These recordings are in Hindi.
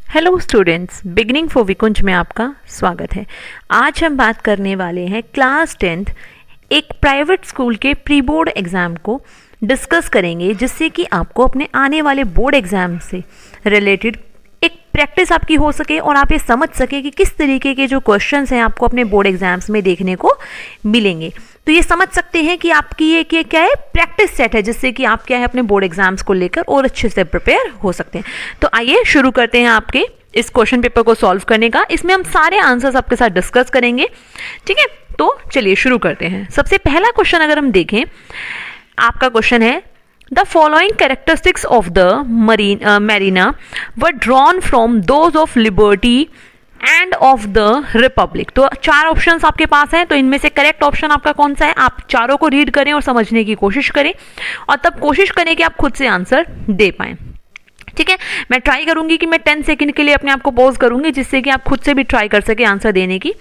हेलो स्टूडेंट्स, बिगनिंग फॉर विकुंज में आपका स्वागत है। आज हम बात करने वाले हैं क्लास 10th एक प्राइवेट स्कूल के प्री बोर्ड एग्ज़ाम को डिस्कस करेंगे, जिससे कि आपको अपने आने वाले बोर्ड एग्ज़ाम से रिलेटेड एक प्रैक्टिस आपकी हो सके और आप ये समझ सके कि किस तरीके के जो क्वेश्चंस हैं आपको अपने बोर्ड एग्जाम्स में देखने को मिलेंगे। तो ये समझ सकते हैं कि आपकी ये क्या है, प्रैक्टिस सेट है, जिससे कि आप क्या है अपने बोर्ड एग्जाम्स को लेकर और अच्छे से प्रिपेयर हो सकते हैं। तो आइए शुरू करते हैं आपके इस क्वेश्चन पेपर को सॉल्व करने का। इसमें हम सारे आंसर्स आपके साथ डिस्कस करेंगे, ठीक है। तो चलिए शुरू करते हैं। सबसे पहला क्वेश्चन अगर हम देखें, आपका क्वेश्चन है The following characteristics of the marina were drawn from those of liberty and of the republic। तो चार ऑप्शंस आपके पास हैं, तो इनमें से करेक्ट ऑप्शन आपका कौन सा है, आप चारों को रीड करें और समझने की कोशिश करें और तब कोशिश करें कि आप खुद से आंसर दे पाएं, ठीक है। मैं ट्राई करूंगी कि मैं 10 सेकंड के लिए अपने आप को पॉज करूंगी, जिससे कि आप खुद से भी ट्राई कर सके आंसर देने की।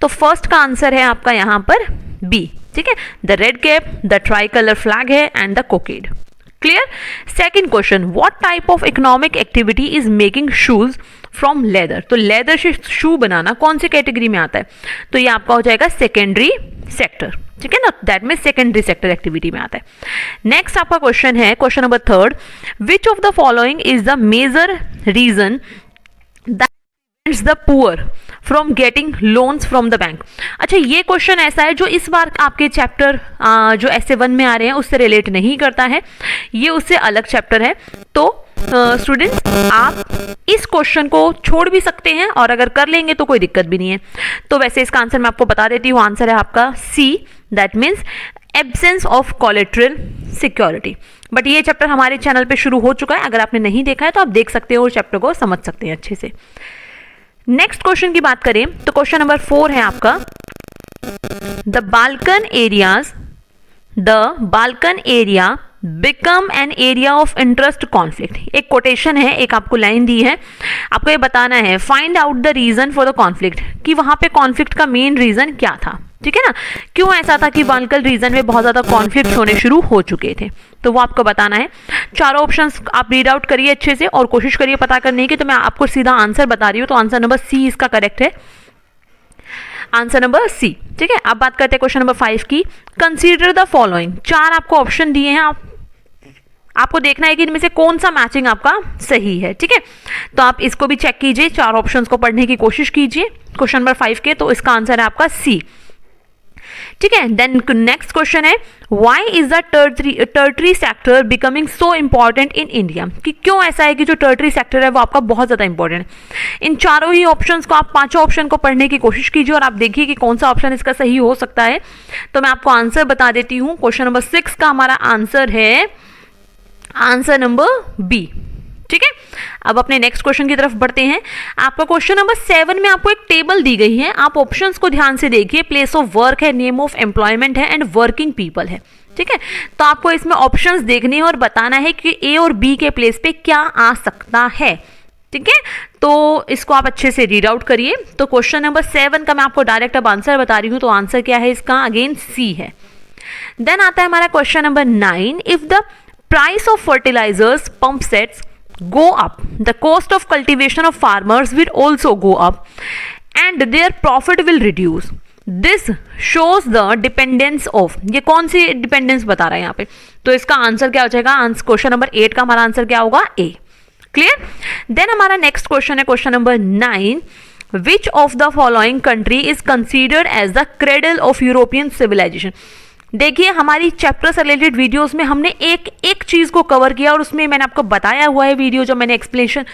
तो फर्स्ट का आंसर है आपका यहाँ पर बी, ठीक है। The red cap, the tricolour flag है and the cockade. Clear. Second question, what type of economic activity is making shoes from leather. तो लेदर से शू बनाना कौन सी कैटेगरी में आता है, तो ये आपका हो जाएगा सेकेंडरी सेक्टर, ठीक है ना। That mean secondary sector activity में आता है। नेक्स्ट आपका क्वेश्चन है, question number third, which of the following is the major reason that the poor from getting loans from the bank. अच्छा, ये क्वेश्चन ऐसा है जो इस बार आपके चैप्टर जो ऐसे 1 में आ रहे हैं उससे रिलेट नहीं करता है, ये उससे अलग चैप्टर है। तो स्टूडेंट्स, आप इस क्वेश्चन को छोड़ भी सकते हैं और अगर कर लेंगे तो कोई दिक्कत भी नहीं है। तो वैसे इसका आंसर मैं आपको बता देती हूँ, आंसर है आपका C, that means absence of collateral security. But ये चैप्टर हमारे चैनल पे शुरू हो चुका है, अगर आपने नहीं देखा है तो आप देख सकते हो, उस चैप्टर को समझ सकते हैं अच्छे से। नेक्स्ट क्वेश्चन की बात करें तो क्वेश्चन नंबर 4 है आपका, the Balkan area become an area of interest conflict. एक कोटेशन है, एक आपको लाइन दी है, आपको ये बताना है find out the reason for the conflict, कि वहां पे कॉन्फ्लिक्ट का मेन रीजन क्या था, ठीक है ना। क्यों ऐसा था कि बाल्कन रीजन में बहुत ज्यादा कॉन्फ्लिक्ट होने शुरू हो चुके थे, तो वो आपको बताना है। चारों ऑप्शंस आप रीड आउट करिए अच्छे से और कोशिश करिए पता करने की। तो मैं आपको सीधा आंसर बता रही हूँ, तो आंसर नंबर सी इसका करेक्ट है, आंसर नंबर सी, ठीक है। अब बात करते हैं क्वेश्चन नंबर 5 की, कंसीडर द फॉलोइंग। चार आपको ऑप्शन दिए हैं, आपको देखना है कि इनमें से कौन सा मैचिंग आपका सही है, ठीक है। तो आप इसको भी चेक कीजिए, चार ऑप्शंस को पढ़ने की कोशिश कीजिए क्वेश्चन नंबर 5 के। तो इसका आंसर है आपका सी, ठीक है। देन नेक्स्ट क्वेश्चन है, why is the tertiary sector becoming so important in India, कि क्यों ऐसा है कि जो टर्टरी सेक्टर है वो आपका बहुत ज्यादा इंपॉर्टेंट है। इन चारों ही ऑप्शंस को, आप पांचों ऑप्शन को पढ़ने की कोशिश कीजिए और आप देखिए कि कौन सा ऑप्शन इसका सही हो सकता है। तो मैं आपको आंसर बता देती हूं, क्वेश्चन नंबर 6 का हमारा आंसर है आंसर नंबर बी, ठीक है। अब अपने नेक्स्ट क्वेश्चन की तरफ बढ़ते हैं। आपका क्वेश्चन नंबर 7 में आपको एक टेबल दी गई है, आप ऑप्शंस को ध्यान से देखिए। प्लेस ऑफ वर्क है, नेम ऑफ एम्प्लॉयमेंट है एंड वर्किंग पीपल है, ठीक है। तो आपको इसमें ऑप्शंस देखने हैं और बताना है कि ए और बी के प्लेस पे क्या आ सकता है, ठीक है। तो इसको आप अच्छे से रीड आउट करिए। तो क्वेश्चन नंबर 7 का मैं आपको डायरेक्ट अब आंसर बता रही हूं, तो आंसर क्या है इसका, अगेन सी है। देन आता है हमारा question number 9, if the price of fertilizers pump sets go up, the cost of cultivation of farmers will also go up and their profit will reduce. This shows the dependence of, ये कौन सी डिपेंडेंस बता रहा है यहाँ पे, तो इसका आंसर क्या हो जाएगा, क्वेश्चन नंबर 8 का हमारा आंसर क्या होगा, ए। क्लियर। देन हमारा नेक्स्ट क्वेश्चन है question number 9, which of the following country is considered as the cradle of European civilization. देखिए, हमारी चैप्टर से रिलेटेड वीडियोस में हमने एक एक चीज को कवर किया और उसमें मैंने आपको बताया हुआ है वीडियो, जो मैंने एक्सप्लेनेशन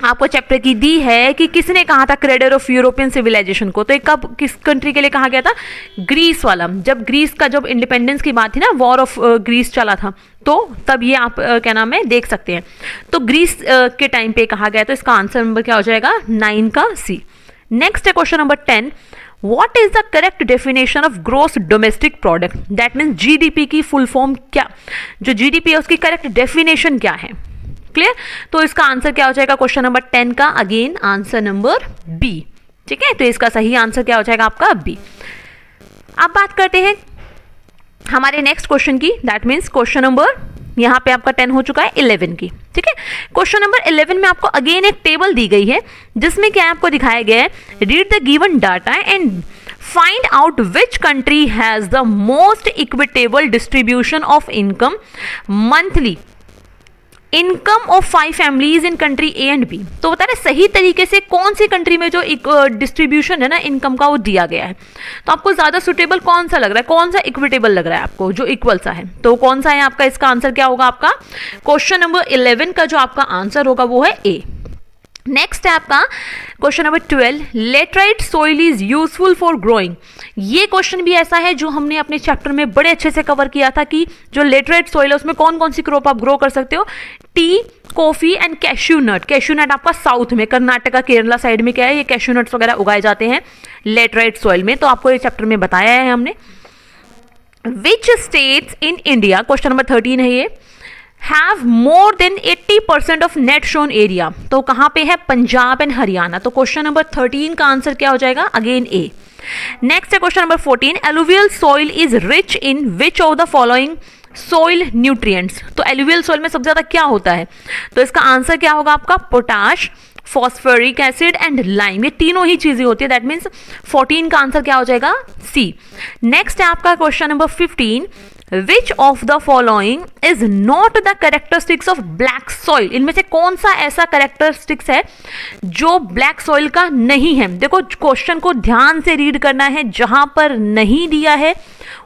आपको चैप्टर की दी है कि किसने कहा था क्रेडल ऑफ यूरोपियन सिविलाइजेशन को। तो कब किस कंट्री के लिए कहा गया था, ग्रीस वाला, जब ग्रीस का जब इंडिपेंडेंस की बात थी ना, वॉर ऑफ ग्रीस चला था, तो तब ये आप क्या नाम है देख सकते हैं। तो ग्रीस के टाइम पे कहा गया, तो इसका आंसर नंबर क्या हो जाएगा, 9 का सी। नेक्स्ट है question number 10, What is the correct definition of gross domestic product? That means GDP की फुल फॉर्म क्या, जो GDP है उसकी करेक्ट डेफिनेशन क्या है। क्लियर। तो इसका आंसर क्या हो जाएगा क्वेश्चन नंबर 10 का, अगेन आंसर नंबर बी, ठीक है। तो इसका सही आंसर क्या हो जाएगा आपका बी। अब बात करते हैं हमारे नेक्स्ट क्वेश्चन की, दैट मीन्स क्वेश्चन नंबर यहाँ पे आपका 10 हो चुका है 11 की, ठीक है। क्वेश्चन नंबर 11 में आपको अगेन एक टेबल दी गई है जिसमें क्या आपको दिखाया गया है, read the given data and find out which country has the most equitable distribution of income monthly income of 5 families in country A and B. तो बता रहे सही तरीके से कौन सी कंट्री में जो डिस्ट्रीब्यूशन है ना इनकम का वो दिया गया है। तो आपको ज्यादा सुटेबल कौन सा लग रहा है, कौन सा इक्विटेबल लग रहा है आपको, जो इक्वल सा है, तो कौन सा है आपका, इसका आंसर क्या होगा आपका क्वेश्चन नंबर 11 का जो आपका आंसर होगा वो है ए। नेक्स्ट है आपका question number 12, laterite soil is useful for growing. ये क्वेश्चन भी ऐसा है जो हमने अपने चैप्टर में बड़े अच्छे से कवर किया था कि जो लेटराइट सोइल है उसमें कौन कौन सी क्रॉप आप ग्रो कर सकते हो, tea, coffee and cashew nut. Cashew nut आपका साउथ में कर्नाटका केरला साइड में क्या है, ये कैश्यू नट्स वगैरह उगाए जाते हैं लेटराइट सोइल में, तो आपको ये चैप्टर में बताया है हमने। Which states in India, question number 13 है ये, have more than 80% of net shown area. तो कहां पे है, पंजाब एंड हरियाणा। तो क्वेश्चन नंबर 13 का आंसर क्या हो जाएगा, अगेन ए। नेक्स्ट है question number 14, alluvial soil is rich in which of the following soil nutrients. तो एलुवियल सॉइल में सबसे ज्यादा क्या होता है, तो इसका आंसर क्या होगा आपका potash, phosphoric acid and lime, ये तीनों ही चीजें होती है। दैट मीन्स 14 का आंसर क्या हो जाएगा, सी। नेक्स्ट है आपका question number 15, which of the following is not the characteristics of black soil. इनमें से कौन सा ऐसा कैरेक्टरिस्टिक्स है जो ब्लैक सॉइल का नहीं है। देखो क्वेश्चन को ध्यान से रीड करना है, जहां पर नहीं दिया है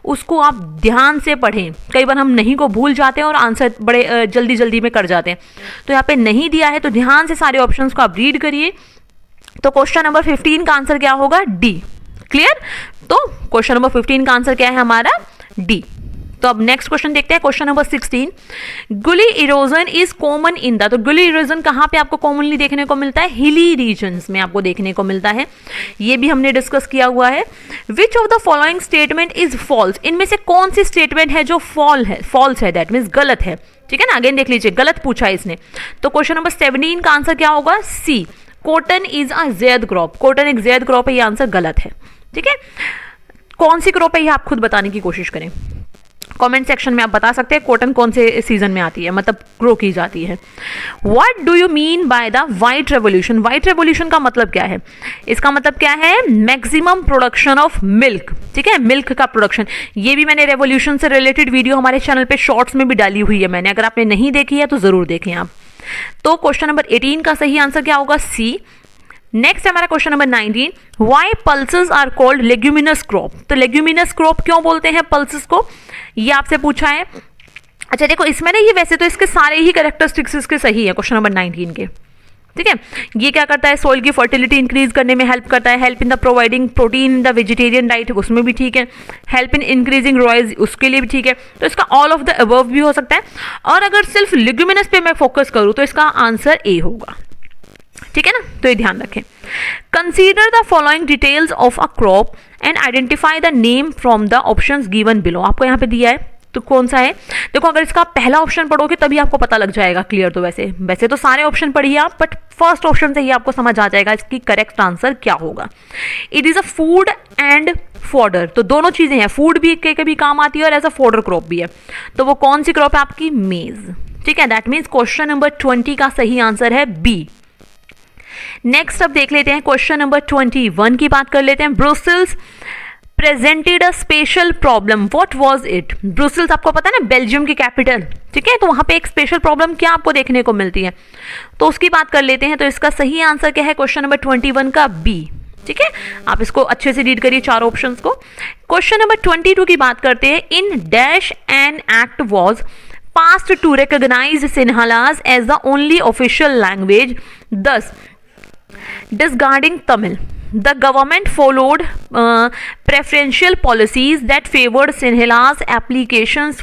उसको आप ध्यान से पढ़ें। कई बार हम नहीं को भूल जाते हैं और आंसर बड़े जल्दी जल्दी में कर जाते हैं। तो यहाँ पे नहीं दिया है तो ध्यान से सारे ऑप्शंस को आप रीड करिए। तो क्वेश्चन नंबर 15 का आंसर क्या होगा, डी। क्लियर। तो क्वेश्चन नंबर 15 का आंसर क्या है हमारा, डी। तो अब नेक्स्ट क्वेश्चन देखते हैं, क्वेश्चन नंबर 16, गुली erosion is common in the. तो गुली इरोजन कहां पे आपको कॉमनली देखने को मिलता है, हिली रीजन्स में आपको देखने को मिलता है। ये भी हमने डिस्कस किया हुआ है। Which of the following statement is false. इनमें से कौन सी स्टेटमेंट है जो फॉल्स है, दैट मीन्स गलत है। ठीक है ना, अगेन देख लीजिए, गलत पूछा है इसने। तो क्वेश्चन नंबर 17 का आंसर क्या होगा, C, cotton is a zaid crop. Cotton एक ज़ैद क्रॉप है, ये आंसर गलत है। ठीक है, कौन सी क्रॉप है ये आप खुद बताने की कोशिश करें, कमेंट सेक्शन में आप बता सकते हैं कॉटन कौन से सीजन में आती है, मतलब ग्रो की जाती है। What do you mean by the white revolution. White revolution का मतलब क्या है, इसका मतलब क्या है, मैक्सिमम प्रोडक्शन ऑफ मिल्क। ठीक है, मिल्क का प्रोडक्शन। ये भी मैंने रेवोल्यूशन से रिलेटेड वीडियो हमारे चैनल पे शॉर्ट्स में भी डाली हुई है मैंने, अगर आपने नहीं देखी है तो जरूर देखें आप। तो क्वेश्चन नंबर 18 का सही आंसर क्या होगा, सी। नेक्स्ट हमारा question number 19, why pulses are called leguminous crop. तो लेग्यूमिनस क्रॉप क्यों बोलते हैं पल्सेस को, ये आपसे पूछा है। अच्छा देखो इसमें ना, ये वैसे तो इसके सारे ही कैरेक्टरिस्टिक्स इसके सही है क्वेश्चन नंबर 19 के। ठीक है, ये क्या करता है, सोइल की फर्टिलिटी इंक्रीज करने में हेल्प करता है, help in the providing protein in the vegetarian diet, उसमें भी ठीक है, हेल्प इन इंक्रीजिंग रॉयल्स, उसके लिए भी ठीक है। तो इसका ऑल ऑफ द अबव भी हो सकता है। और अगर सिर्फ लेग्यूमिनस पे मैं फोकस करूं तो इसका आंसर ए होगा। ठीक है ना, तो ये ध्यान रखें। Consider the following details of a crop and identify the name from the options given below. आपको यहाँ पे दिया है तो कौन सा है, देखो अगर इसका पहला ऑप्शन पढ़ोगे तभी आपको पता लग जाएगा क्लियर। तो वैसे तो सारे ऑप्शन पढ़िए आप, बट फर्स्ट ऑप्शन से ही आपको समझ आ जाएगा इसकी करेक्ट आंसर क्या होगा। It is a food and fodder. तो दोनों चीजें हैं, फूड भी कभी काम आती है और एज अ फॉडर क्रॉप भी है। तो वो कौन सी क्रॉप है आपकी, मेज। ठीक है, दैट मीन्स क्वेश्चन नंबर 20 का सही आंसर है बी। नेक्स्ट अब देख लेते हैं क्वेश्चन नंबर 21 की बात कर लेते हैं। Brussels presented a special problem, what was it. Brussels आपको पता है ना, बेल्जियम की कैपिटल। ठीक है, तो वहां पे एक स्पेशल प्रॉब्लम क्या आपको देखने को मिलती है, तो उसकी बात कर लेते हैं। तो इसका सही आंसर क्या है क्वेश्चन नंबर 21 का बी। ठीक है, आप इसको अच्छे से रीड करिए चारों ऑप्शंस को। क्वेश्चन नंबर 22 की बात करते हैं। In dash an act was passed to recognize Sinhalas as the only official language, thus discarding Tamil. The government followed preferential policies that favored Sinhalas applicants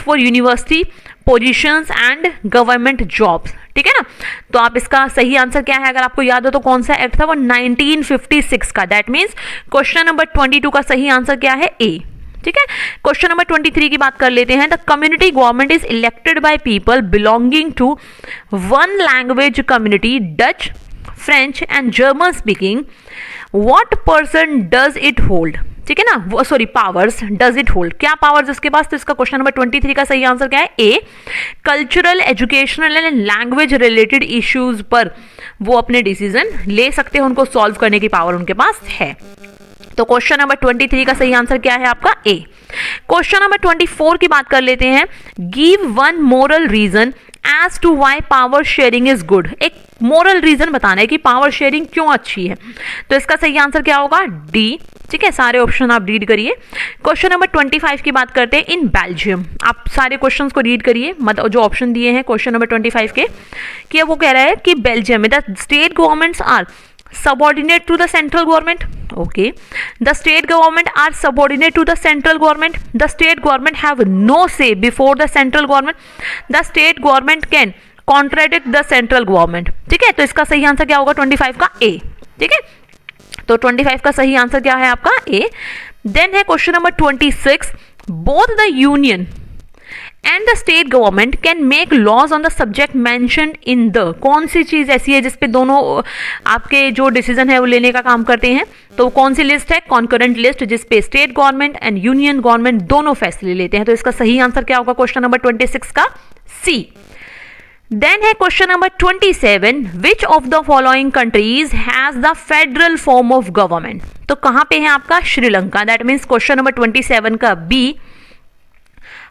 for university positions and government jobs. ठीक है ना, तो आप इसका सही आंसर क्या है, अगर आपको याद हो तो कौन सा एक्ट था, वो 1956 का। दैट मीन्स क्वेश्चन नंबर 22 का सही आंसर क्या है, ए। ठीक है, क्वेश्चन नंबर 23 की बात कर लेते हैं। The community government is elected by people belonging to one language community, Dutch, French and German speaking. What person does it hold. ठीक है ना, वो sorry powers does it hold, क्या पावर्स उसके पास, तो इसका क्वेश्चन नंबर 23 का सही आंसर क्या है, a cultural, educational and language related issues पर वो अपने डिसीजन ले सकते हैं, उनको सॉल्व करने की पावर उनके पास है। तो क्वेश्चन नंबर 23 का सही आंसर क्या है आपका ए। क्वेश्चन नंबर 24 की बात कर लेते हैं, give one moral reason as to why power sharing is good, एक मोरल रीजन बताना है कि पावर शेयरिंग क्यों अच्छी है, तो इसका सही आंसर क्या होगा, डी। ठीक है, सारे ऑप्शन आप रीड करिए। क्वेश्चन नंबर 25 की बात करते हैं, इन बेल्जियम, आप सारे क्वेश्चंस को रीड करिए, मतलब जो ऑप्शन दिए हैं क्वेश्चन नंबर 25 के, कि वो कह रहा है कि बेल्जियम में the state governments are subordinate to the central government. Okay, the state government are subordinate to the central government. The state government have no say before the central government. The state government can contradict the central government. ठीक है, तो इसका सही आंसर क्या होगा 25 का ए। ठीक है, तो 25 का सही आंसर क्या है आपका ए। देन है question number 26, both the union and the state government can make laws on the subject mentioned in the, कौन सी चीज ऐसी है जिसपे दोनों आपके जो डिसीजन है वो लेने का काम करते हैं, तो कौन सी लिस्ट है, कॉन्करेंट लिस्ट, जिसपे state government and union government दोनों फैसले लेते हैं, तो इसका सही आंसर क्या होगा क्वेश्चन नंबर 26 का सी। देन है question number 27, which of the following countries has the federal form of government, तो कहां पे है आपका Sri Lanka, that means question number 27 का B.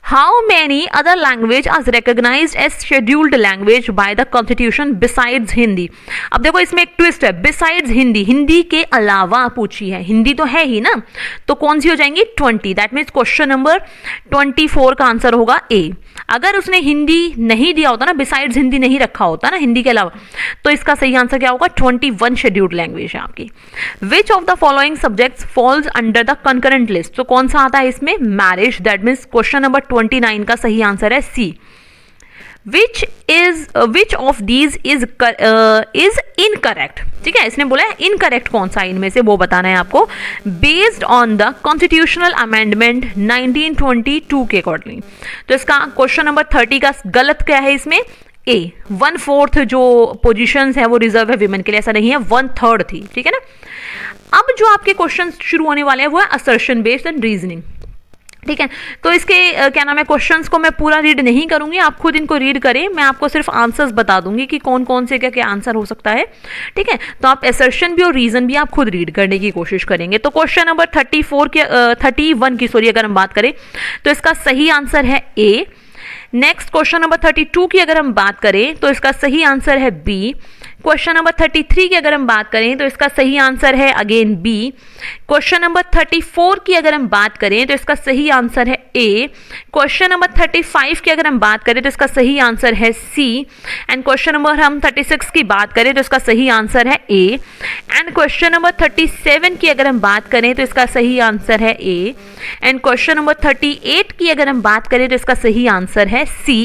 How many other language are recognized as scheduled language by the constitution besides Hindi, अब देखो इसमें एक ट्विस्ट है, besides हिंदी, हिंदी के अलावा पूछी है, हिंदी तो है ही ना, तो कौन सी हो जाएंगी 20, दैट मीन्स क्वेश्चन नंबर 24 का आंसर होगा ए। अगर उसने हिंदी नहीं दिया होता ना, बिसाइड्स हिंदी नहीं रखा होता ना हिंदी के अलावा, तो इसका सही आंसर क्या होगा 21 शेड्यूल्ड लैंग्वेज है आपकी। Which of the following subjects falls under the concurrent list, तो कौन सा आता है इसमें, marriage, that means question number 29 का सही आंसर है C. Which of these is incorrect, ठीक है, इसने बोला है इनकरेक्ट कौन सा इनमें से, वो बताना है आपको, based on the constitutional amendment 1922 के अकॉर्डिंग, तो इसका क्वेश्चन नंबर 30 का गलत क्या है इसमें, ए 1/4 जो पोजीशंस है वो रिजर्व है विमेन के लिए, ऐसा नहीं है, 1/3 थी। ठीक है ना, अब जो आपके क्वेश्चन शुरू होने वाले हैं वो है असर्शन बेस्ड एंड रीजनिंग। ठीक है, तो इसके क्या नाम है, क्वेश्चंस को मैं पूरा रीड नहीं करूंगी, आप खुद इनको रीड करें, मैं आपको सिर्फ आंसर्स बता दूंगी कि कौन कौन से क्या क्या आंसर हो सकता है। ठीक है, तो आप असर्शन भी और रीजन भी आप खुद रीड करने की कोशिश करेंगे। तो क्वेश्चन नंबर 31 की सॉरी अगर हम बात करें तो इसका सही आंसर है ए। नेक्स्ट क्वेश्चन नंबर 32 की अगर हम बात करें तो इसका सही आंसर है बी। क्वेश्चन नंबर 33 की अगर हम बात करें तो इसका सही आंसर है अगेन बी। क्वेश्चन नंबर 34 की अगर हम बात करें तो इसका सही आंसर है ए। क्वेश्चन नंबर 35 की अगर हम बात करें तो इसका सही आंसर है सी। एंड क्वेश्चन नंबर हम 36 की बात करें तो इसका सही आंसर है ए। एंड क्वेश्चन नंबर 37 की अगर हम बात करें तो इसका सही आंसर है ए। एंड क्वेश्चन नंबर 38 की अगर हम बात करें तो इसका सही आंसर है सी।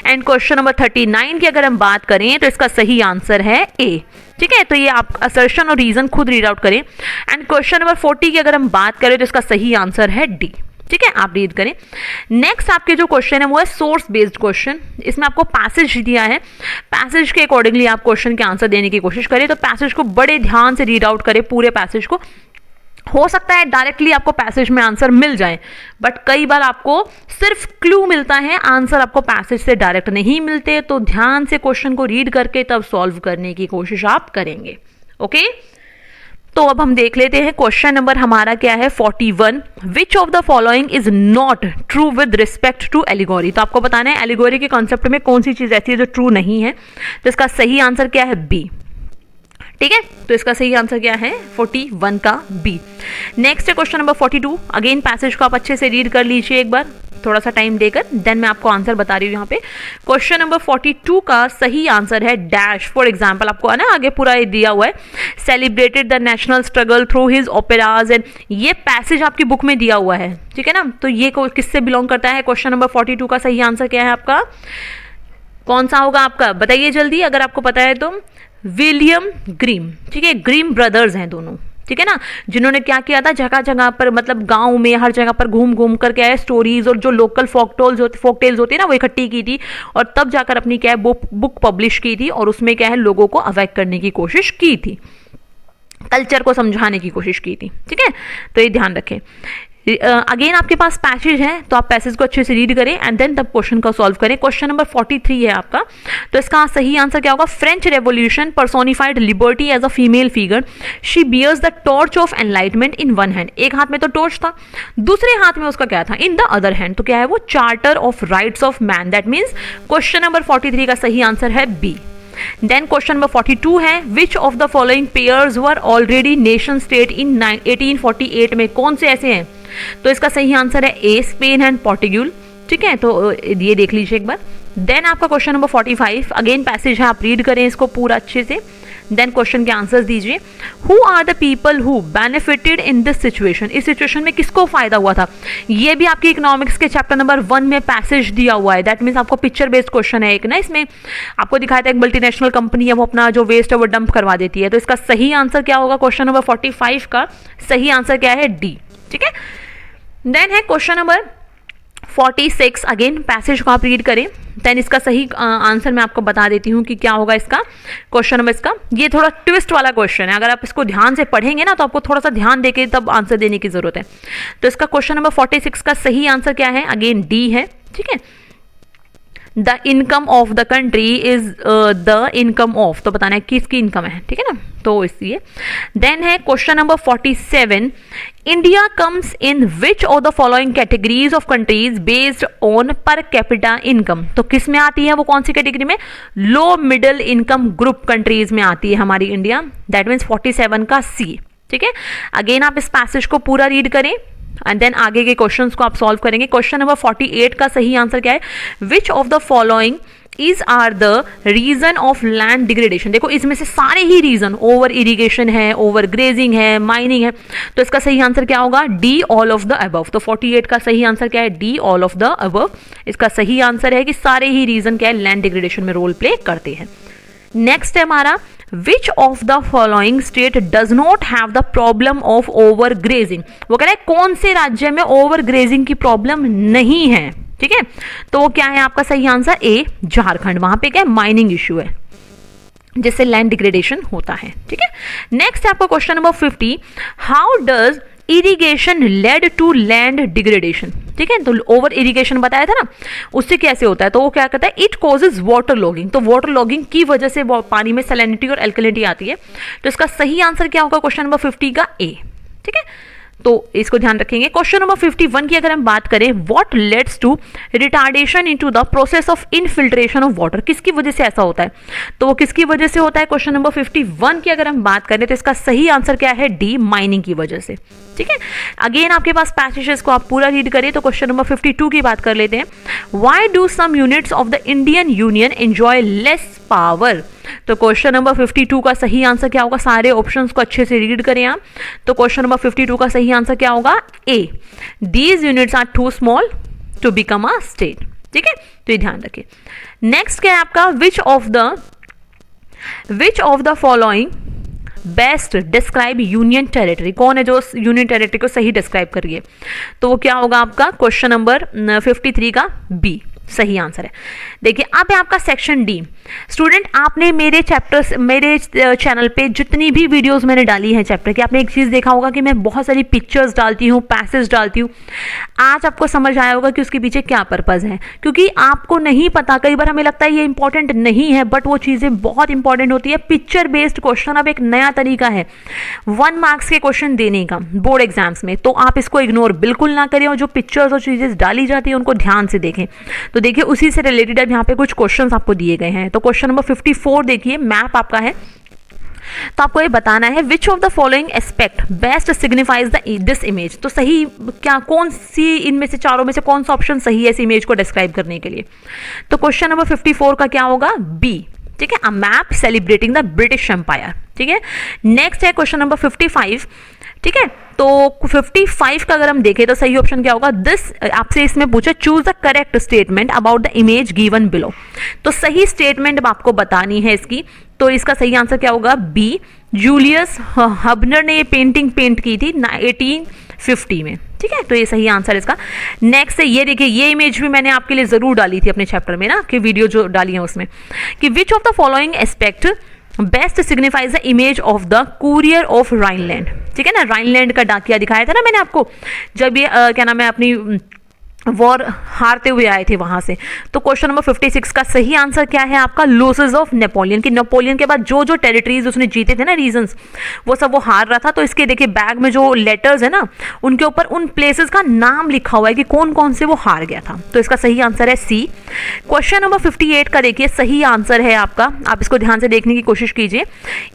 एंड क्वेश्चन नंबर 39 की अगर हम बात करें तो इसका सही आंसर है ए। ठीक है, तो ये आप असर्शन और रीजन खुद रीड आउट करें। एंड क्वेश्चन नंबर 40 की अगर हम बात करें तो इसका सही आंसर है डी। ठीक है, आप रीड करें। नेक्स्ट आपके जो क्वेश्चन है वो है सोर्स बेस्ड क्वेश्चन। इसमें आपको पैसेज दिया है, पैसेज के अकॉर्डिंगली आप क्वेश्चन के आंसर देने की कोशिश करें। तो पैसेज को बड़े ध्यान से रीड आउट करें, पूरे पैसेज को। हो सकता है डायरेक्टली आपको पैसेज में आंसर मिल जाए, बट कई बार आपको सिर्फ क्लू मिलता है, आंसर आपको पैसेज से डायरेक्ट नहीं मिलते। तो ध्यान से क्वेश्चन को रीड करके तब सॉल्व करने की कोशिश आप करेंगे। ओके, तो अब हम देख लेते हैं क्वेश्चन नंबर हमारा क्या है 41। Which of the following is not true with respect to allegory. तो आपको बताना है एलिगोरी के कॉन्सेप्ट में कौन सी चीज ऐसी है जो ट्रू नहीं है। तो इसका सही आंसर क्या है बी। ठीक है, तो इसका सही आंसर क्या है 41 का बी। नेक्स्ट है क्वेश्चन नंबर 42। अगेन पैसेज को आप अच्छे से रीड कर लीजिए एक बार, थोड़ा सा टाइम देकर, देन मैं आपको आंसर बता रही हूँ यहाँ पे। क्वेश्चन नंबर 42 का सही आंसर है डैश। फॉर एग्जाम्पल आपको है ना आगे पूरा दिया हुआ है, celebrated the national struggle through his operas. And ये पैसेज आपकी बुक में दिया हुआ है। ठीक है ना, तो ये किससे बिलोंग करता है। क्वेश्चन नंबर 42 का सही आंसर क्या है आपका, कौन सा होगा आपका, बताइए जल्दी अगर आपको पता है तो। William Graeme. ठीक है, ग्रीम ब्रदर्स हैं दोनों। ठीक है ना, जिन्होंने क्या किया था, जगह जगह पर मतलब गांव में हर जगह पर घूम घूम कर क्या है स्टोरीज और जो लोकल फोक टेल्स होती है ना वो इकट्ठी की थी, और तब जाकर अपनी क्या है बुक पब्लिश की थी, और उसमें क्या है लोगों को अवेक करने की कोशिश की थी। कल्चर को समझाने की कोशिश की थी। ठीक है, तो ये ध्यान रखें। अगेन आपके पास पैसेज है तो आप पैसेज को अच्छे से रीड करें एंड देन तब क्वेश्चन का सॉल्व करें। क्वेश्चन नंबर 43 है आपका, तो इसका सही आंसर क्या होगा? French revolution personified liberty as a female figure, she bears the torch of enlightenment in one hand. एक हाथ में तो टॉर्च था, दूसरे हाथ में उसका क्या था? In the other hand. तो क्या है वो? Charter of rights of man. That means question number 43 का सही आंसर है बी। देन क्वेश्चन नंबर 42 है, which of the following pairs were already nation state in 1848 में? कौन से ऐसे हैं? तो इसका सही आंसर है ए, स्पेन एंड पोर्टुगल। ठीक है, तो ये देख लीजिए एक बार। देन आपका क्वेश्चन नंबर 45, अगेन पैसेज है, आप रीड करें इसको पूरा अच्छे से, देन क्वेश्चन के आंसर्स दीजिए। Who are the people who benefited in this situation? इस सिचुएशन में किसको फायदा हुआ था? ये भी आपकी इकोनॉमिक्स के चैप्टर नंबर 1 में पैसेज दिया हुआ है। दैट मीन्स आपको पिक्चर बेस्ड क्वेश्चन है एक ना, इसमें आपको दिखाया था एक मल्टीनेशनल कंपनी है, वो अपना जो वेस्ट है वो डंप करवा देती है। तो इसका सही आंसर क्या होगा? क्वेश्चन नंबर 45 का सही आंसर क्या है? डी। ठीक है, देन है क्वेश्चन नंबर 46, अगेन पैसेज को आप रीड करें, देन इसका सही आंसर मैं आपको बता देती हूँ कि क्या होगा इसका क्वेश्चन नंबर। इसका ये थोड़ा ट्विस्ट वाला क्वेश्चन है, अगर आप इसको ध्यान से पढ़ेंगे ना तो आपको थोड़ा सा ध्यान देके तब आंसर देने की जरूरत है। तो इसका क्वेश्चन नंबर 46 का सही आंसर क्या है? अगेन डी है। ठीक है, the income of the country is the income of, तो बताना है किसकी इनकम है। ठीक है ना, तो इसलिए। देन है question number 47, India comes in which of the following categories of countries based on per capita income? तो किस में आती है वो? कौन सी कैटेगरी में? Low middle income group countries में आती है हमारी इंडिया। दैट मीन्स 47 का सी। ठीक है, अगेन आप इस पैसेज को पूरा रीड करें एंड देन आगे के क्वेश्चंस को आप सॉल्व करेंगे। क्वेश्चन नंबर 48 का सही आंसर क्या है? Which of the following is are the reason of land degradation? देखो इसमें से सारे ही रीजन, ओवर इरिगेशन है, ओवर ग्रेजिंग है, माइनिंग है, तो इसका सही आंसर क्या होगा? D, all of the above. तो 48 का सही आंसर क्या है? D, all of the above. इसका सही आंसर है कि सारे ही रीजन क्या है? लैंड डिग्रेडेशन में रोल प्ले करते हैं। नेक्स्ट है हमारा, विच of the following state does not have the problem of over grazing? वो कह रहा है कौन से राज्य में ओवर ग्रेजिंग की प्रॉब्लम नहीं है। ठीक है, तो वो क्या है आपका सही आंसर? ए, झारखंड। वहां पे क्या है? माइनिंग इश्यू है जिससे लैंड डिग्रेडेशन होता है। ठीक है, नेक्स्ट है आपका question number 50, how does irrigation lead to land degradation? ठीक है, तो ओवर इरिगेशन बताया था ना, उससे कैसे होता है? तो वो क्या कहता है? It causes water logging. तो वाटर लॉगिंग की वजह से पानी में सैलिनिटी और एल्कलिनिटी आती है। तो इसका सही आंसर क्या होगा क्वेश्चन नंबर 50 का? ए। ठीक है, तो इसको ध्यान रखेंगे। क्वेश्चन नंबर 51 की अगर हम बात करें, what leads to retardation into the process of infiltration of water? किसकी वजह से ऐसा होता है? तो वो किसकी वजह से होता है? क्वेश्चन नंबर 51 की अगर हम बात करें तो इसका सही आंसर क्या है? डी, माइनिंग की वजह से। ठीक है, अगेन आपके पास पैसेजेस को आप पूरा रीड करें। तो क्वेश्चन नंबर 52 की बात कर लेते हैं, why do some units of the Indian union enjoy less power? तो क्वेश्चन नंबर 52 का सही आंसर क्या होगा? सारे ऑप्शंस को अच्छे से रीड करें आप। तो क्वेश्चन नंबर 52 का सही आंसर क्या होगा? A, these units are too small to become a state. ठीक है, तो ये ध्यान रखें। नेक्स्ट क्या है आपका, विच of the following best describe union territory? कौन है जो यूनियन टेरिटरी को सही डिस्क्राइब करिए? तो वो क्या होगा आपका क्वेश्चन नंबर 53 का बी सही आंसर है। देखिए अब है आपका सेक्शन डी। स्टूडेंट आपने मेरे चैनल पे जितनी भी वीडियोस मैंने डाली हैं चैप्टर की, आपने एक चीज़ देखा होगा कि मैं बहुत सारी पिक्चर्स डालती हूँ, पैसेज डालती हूँ। आज आपको समझ आया होगा कि उसके पीछे क्या पर्पज़ है, क्योंकि आपको नहीं पता, कई बार हमें लगता है ये इंपॉर्टेंट नहीं है, बट वो चीज़ें बहुत इंपॉर्टेंट होती है। पिक्चर बेस्ड क्वेश्चन अब एक नया तरीका है 1 मार्क्स के क्वेश्चन देने का बोर्ड एग्जाम्स में, तो आप इसको इग्नोर बिल्कुल ना करें और जो पिक्चर्स और चीज़ें डाली जाती है उनको ध्यान से देखें। तो देखिए उसी से रिलेटेड अब यहाँ पे कुछ क्वेश्चंस आपको दिए गए हैं। तो क्वेश्चन नंबर 54 देखिए, मैप आपका है, तो आपको ये बताना है which of the following aspect best signifies this image? तो सही क्या, कौन सी इनमें से चारों में से कौन सा ऑप्शन सही है इस इमेज को डिस्क्राइब करने के लिए? तो क्वेश्चन नंबर 54 का क्या होगा? बी। ठीक है, a map celebrating the British empire. ठीक है, नेक्स्ट है क्वेश्चन नंबर 55। ठीक है, तो 55 का अगर हम देखें तो सही ऑप्शन क्या होगा? दिस आपसे इसमें पूछा choose the correct statement about the image given below. तो सही स्टेटमेंट आपको बतानी है इसकी, तो इसका सही आंसर क्या होगा? बी, जूलियस हबनर ने ये पेंटिंग पेंट की थी 1850 में। ठीक है, तो ये सही आंसर इसका। नेक्स्ट है ये देखिए, ये इमेज भी मैंने आपके लिए जरूर डाली थी अपने चैप्टर में ना, कि वीडियो जो डाली है उसमें, कि विच of the following aspect best signifies the image of the courier of Rhineland, ठीक है ना, राइनलैंड का डाकिया दिखाया था ना मैंने आपको, जब ये क्या नाम है अपनी वॉर हारते हुए आए थे वहां से। तो क्वेश्चन नंबर 56 का सही आंसर क्या है आपका, लॉसेस ऑफ नेपोलियन, कि नेपोलियन के बाद जो जो टेरिटरीज उसने जीते थे ना, रीजन्स, वो सब वो हार रहा था। तो इसके देखिए बैग में जो लेटर्स है ना, उनके ऊपर उन प्लेसेस का नाम लिखा हुआ है कि कौन कौन से वो हार गया था। तो इसका सही आंसर है सी। क्वेश्चन नंबर 58 का देखिए सही आंसर है आपका, आप इसको ध्यान से देखने की कोशिश कीजिए।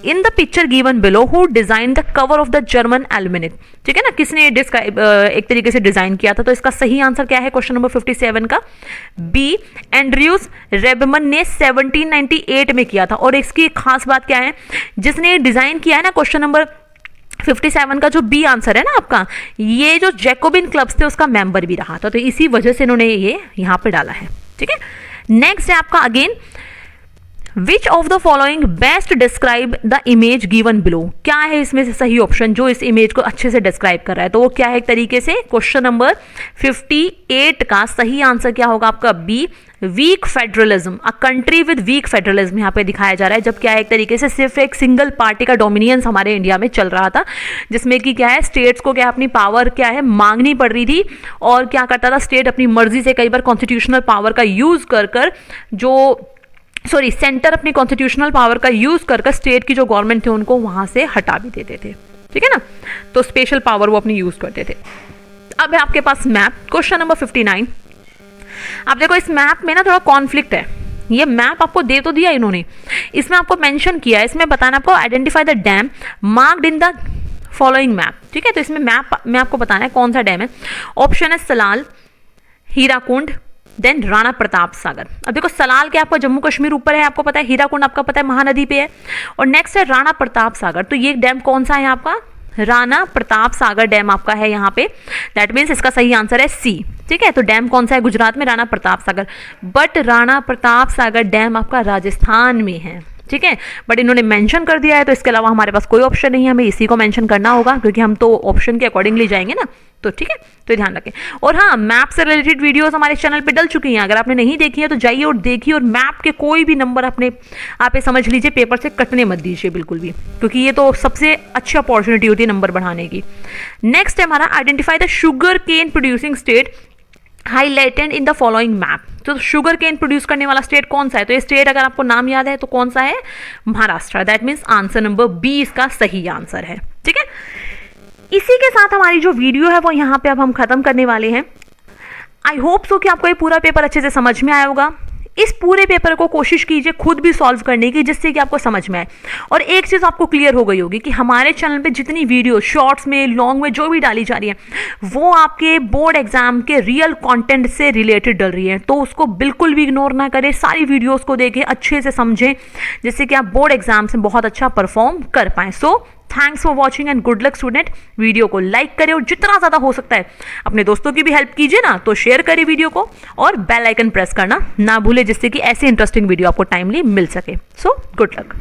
In the picture given below who designed the cover of the German almanac, ठीक है ना, किसने डिस्क्राइब एक तरीके से डिजाइन किया था। तो इसका सही आंसर क्या है क्वेश्चन नंबर 57 का, बी, एंड्रयूस रेबमन ने 1798 में किया था। और इसकी खास बात क्या है, जिसने डिजाइन किया है ना क्वेश्चन नंबर 57 का जो बी आंसर है ना आपका, ये जो जैकोबिन क्लब्स थे उसका मेंबर भी रहा था। तो इसी वजह से इन्होंने ये यहां पे डाला है, ठीक है। नेक्स्ट है आपका again, which of the following best describe the image given below, क्या है इसमें से सही ऑप्शन जो इस इमेज को अच्छे से डिस्क्राइब कर रहा है। तो वो क्या है एक तरीके से, क्वेश्चन नंबर 58 का सही आंसर क्या होगा आपका, B, weak federalism, a country with weak federalism यहाँ पे दिखाया जा रहा है। जब क्या है एक तरीके से सिर्फ एक सिंगल पार्टी का डोमिनियंस हमारे इंडिया में चल रहा था, जिसमें कि क्या है स्टेट्स को क्या अपनी पावर क्या है मांगनी पड़ रही थी, और क्या करता था स्टेट अपनी मर्जी से कई बार कॉन्स्टिट्यूशनल पावर का यूज कर कर सेंटर अपनी कॉन्स्टिट्यूशनल पावर का यूज कर स्टेट की जो गवर्नमेंट थे उनको वहां से हटा भी देते थे, ठीक है ना। तो स्पेशल पावर वो अपनी यूज करते थे। अब है आपके पास मैप, क्वेश्चन नंबर 59। आप देखो इस मैप में ना थोड़ा कॉन्फ्लिक्ट है, ये मैप आपको दे तो दिया इन्होंने, इसमें आपको मेंशन किया है, इसमें बताना आपको identify the dam marked in the following map, ठीक है। तो इसमें मैप में आपको बताना है कौन सा डैम है। ऑप्शन है सलाल, हीराकुंड, देन राणा प्रताप सागर। अब देखो सलाल के आपका जम्मू कश्मीर ऊपर है, आपको पता है, हीराकुंड आपका पता है महानदी पे है, और नेक्स्ट है राणा प्रताप सागर। तो ये डैम कौन सा है आपका, राणा प्रताप सागर डैम आपका है यहाँ पे। दैट मीन्स इसका सही आंसर है सी, ठीक है। तो डैम कौन सा है गुजरात में, राणा प्रताप सागर, बट राणा प्रताप सागर डैम आपका राजस्थान में है, ठीक है। बट इन्होंने मेंशन कर दिया है, तो इसके अलावा हमारे पास कोई ऑप्शन नहीं है, हमें इसी को मेंशन करना होगा क्योंकि हम तो ऑप्शन के अकॉर्डिंगली जाएंगे ना, तो ठीक है। तो ध्यान रखें। और हाँ, मैप से रिलेटेड वीडियोस हमारे चैनल पे डल चुकी हैं, अगर आपने नहीं देखी है तो जाइए और देखिए, और मैप के कोई भी नंबर अपने आप समझ लीजिए पेपर से कटने मत दीजिए बिल्कुल भी, क्योंकि ये तो सबसे अच्छी अपॉर्चुनिटी होती है नंबर बढ़ाने की। नेक्स्ट है हमारा identify the sugar cane producing state highlighted in the following map. तो शुगर केन प्रोड्यूस करने वाला स्टेट कौन सा है, तो ये स्टेट अगर आपको नाम याद है तो कौन सा है, Maharashtra. That means answer number B इसका सही आंसर है, ठीक है। इसी के साथ हमारी जो वीडियो है वो यहाँ पे अब हम खत्म करने वाले हैं। आई होप सो कि आपको ये पूरा पेपर अच्छे से समझ में आया होगा। इस पूरे पेपर को कोशिश कीजिए खुद भी सॉल्व करने की, जिससे कि आपको समझ में आए। और एक चीज़ आपको क्लियर हो गई होगी कि हमारे चैनल पे जितनी वीडियो शॉर्ट्स में, लॉन्ग में जो भी डाली जा रही है वो आपके बोर्ड एग्जाम के रियल कंटेंट से रिलेटेड डल रही है। तो उसको बिल्कुल भी इग्नोर ना करें, सारी वीडियोस को देखें, अच्छे से समझें, जिससे कि आप बोर्ड एग्जाम में बहुत अच्छा परफॉर्म कर पाएँ। So thanks for watching and good luck student. Video को लाइक करें और जितना ज़्यादा हो सकता है अपने दोस्तों की भी हेल्प कीजिए ना, तो शेयर करें वीडियो को, और बेल आइकन प्रेस करना ना भूले, जिससे कि ऐसे इंटरेस्टिंग वीडियो आपको टाइमली मिल सके। So good luck.